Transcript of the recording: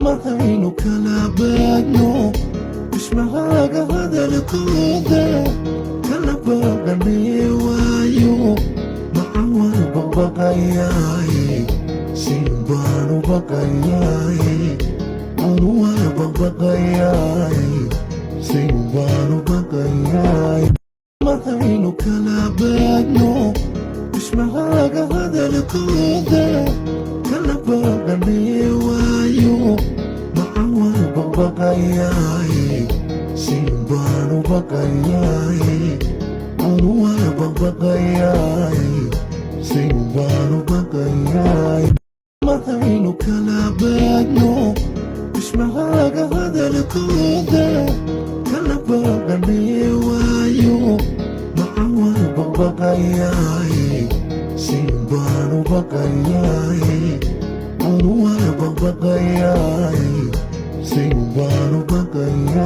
Mahino kalaban mo Mas mahalaga hadalikuda Kalabagan niwayo Maawan bang bagayay Simbano bagayay Anuan bang bagayay Simbano bagayay Mahino kalaban mo Mas mahalaga hadalikuda Kalabagan niwayo Maawan bang bagayay Simbano bagayay Anuan bang bagayay Simbano bagayay Mahino kalaban mo Mas mahalaga hadalikuda Kalabagan niwayo Maawan bang bagayay Simbano bagayay Anuan bang bagayay Simbano bagayay